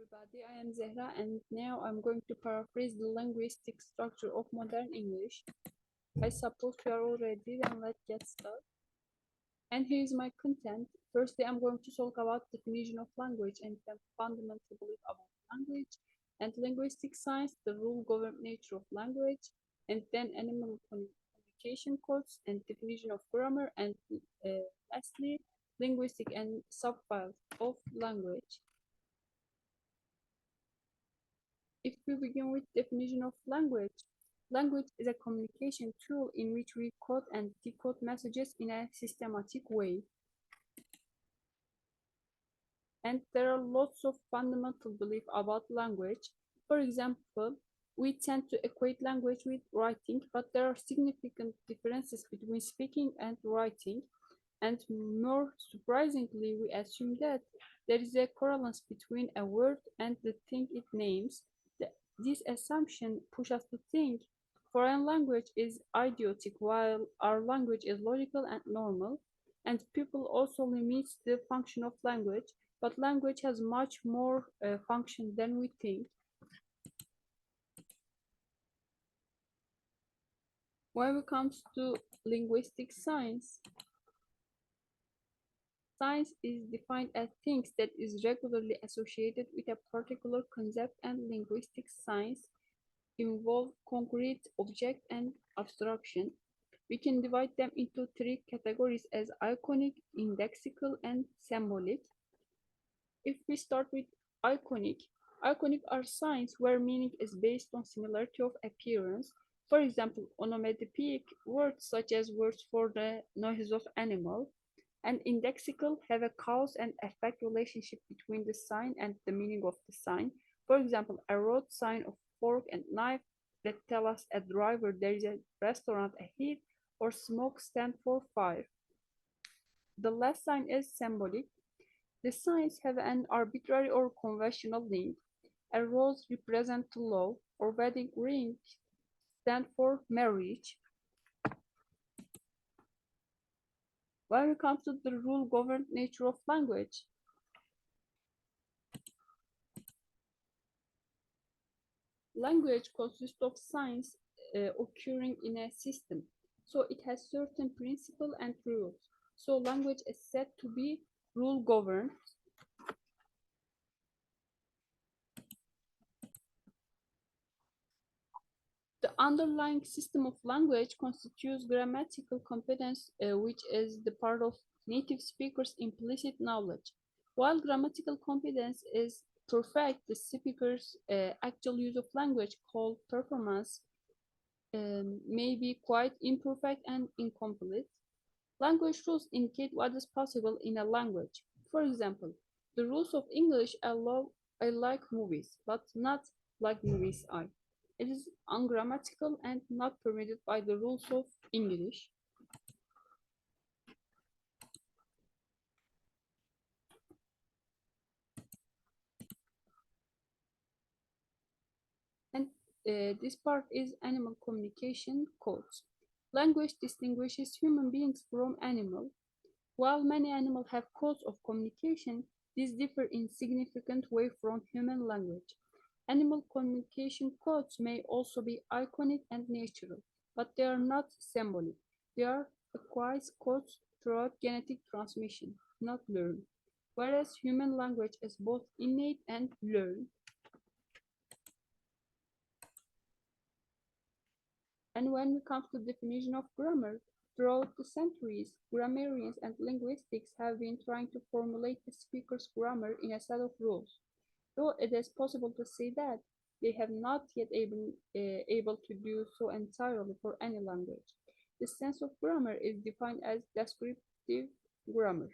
everybody, I am Zehra and now I'm going to paraphrase the linguistic structure of modern English. I suppose you are all ready, then let's get started. And here is my content. Firstly, I'm going to talk about definition of language and the fundamental belief about language and linguistic science, the rule governed nature of language, and then animal communication codes and definition of grammar, and lastly, linguistic and subfiles of language. If we begin with definition of language, language is a communication tool in which we code and decode messages in a systematic way. And there are lots of fundamental beliefs about language. For example, we tend to equate language with writing, but there are significant differences between speaking and writing. And more surprisingly, we assume that there is a correlation between a word and the thing it names. This assumption pushes us to think foreign language is idiotic while our language is logical and normal, and people also limit the function of language, but language has much more function than we think. When it comes to linguistic science, science is defined as things that is regularly associated with a particular concept, and linguistic science involve concrete object and abstraction. We can divide them into three categories as iconic, indexical, and symbolic. If we start with iconic, iconic are signs where meaning is based on similarity of appearance. For example, onomatopoeic words such as words for the noise of animal, and indexical have a cause and effect relationship between the sign and the meaning of the sign. For example, a road sign of fork and knife that tell us a driver there is a restaurant ahead, or smoke stand for fire. The last sign is symbolic. The signs have an arbitrary or conventional link. A rose represents love, or wedding ring stand for marriage. When it comes to the rule governed nature of language, language consists of signs occurring in a system. So it has certain principles and rules. So language is said to be rule governed. The underlying system of language constitutes grammatical competence, which is the part of native speakers' implicit knowledge. While grammatical competence is perfect, the speaker's actual use of language, called performance, may be quite imperfect and incomplete. Language rules indicate what is possible in a language. For example, the rules of English allow I like movies, but not like movies I. It is ungrammatical and not permitted by the rules of English. And this part is animal communication codes. Language distinguishes human beings from animals. While many animals have codes of communication, these differ in significant way from human language. Animal communication codes may also be iconic and natural, but they are not symbolic. They are acquired codes throughout genetic transmission, not learned, whereas human language is both innate and learned. And when it comes to definition of grammar, throughout the centuries, grammarians and linguistics have been trying to formulate the speaker's grammar in a set of rules. Though it is possible to say that they have not yet able to do so entirely for any language. The sense of grammar is defined as descriptive grammar.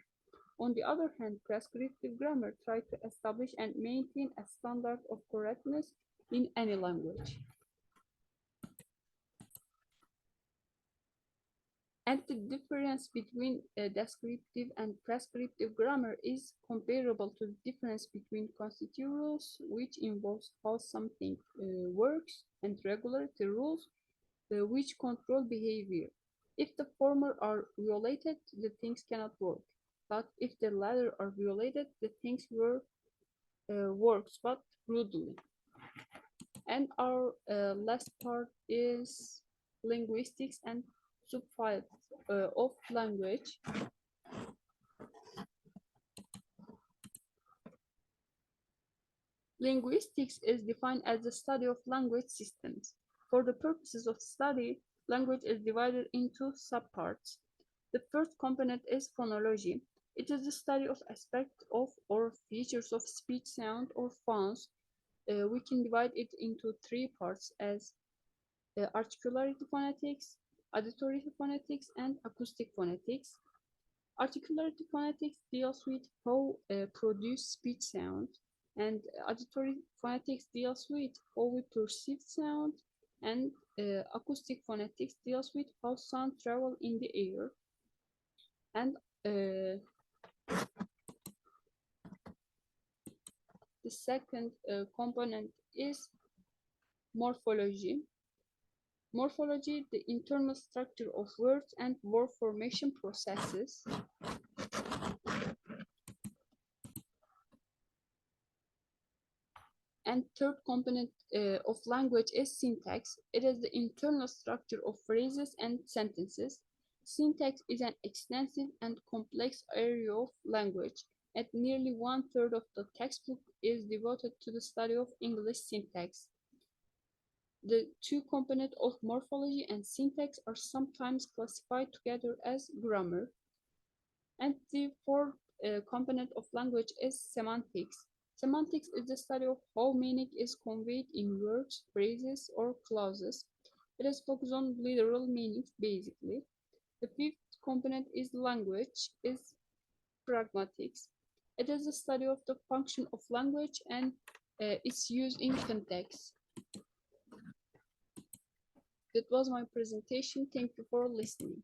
On the other hand, prescriptive grammar tries to establish and maintain a standard of correctness in any language. And the difference between descriptive and prescriptive grammar is comparable to the difference between constitutive rules, which involves how something works, and regularity rules, which control behavior. If the former are violated, the things cannot work. But if the latter are violated, the things work works, but rudely. And our last part is linguistics and subfields of language. Linguistics is defined as the study of language systems. For the purposes of study, language is divided into subparts. The first component is phonology. It is the study of aspects of or features of speech sound or phones. We can divide it into three parts as articularity phonetics, auditory phonetics, and acoustic phonetics. Articularity phonetics deals with how produce speech sound, and auditory phonetics deals with how we perceive sound, and acoustic phonetics deals with how sound travel in the air. And the second component is morphology. Morphology, the internal structure of words and word formation processes. And third component of language is syntax. It is the internal structure of phrases and sentences. Syntax is an extensive and complex area of language, and nearly one-third of the textbook is devoted to the study of English syntax. The two components of morphology and syntax are sometimes classified together as grammar. And the fourth component of language is semantics. Semantics is the study of how meaning is conveyed in words, phrases, or clauses. It is focused on literal meanings, basically. The fifth component is language, is pragmatics. It is the study of the function of language and its use in context. That was my presentation. Thank you for listening.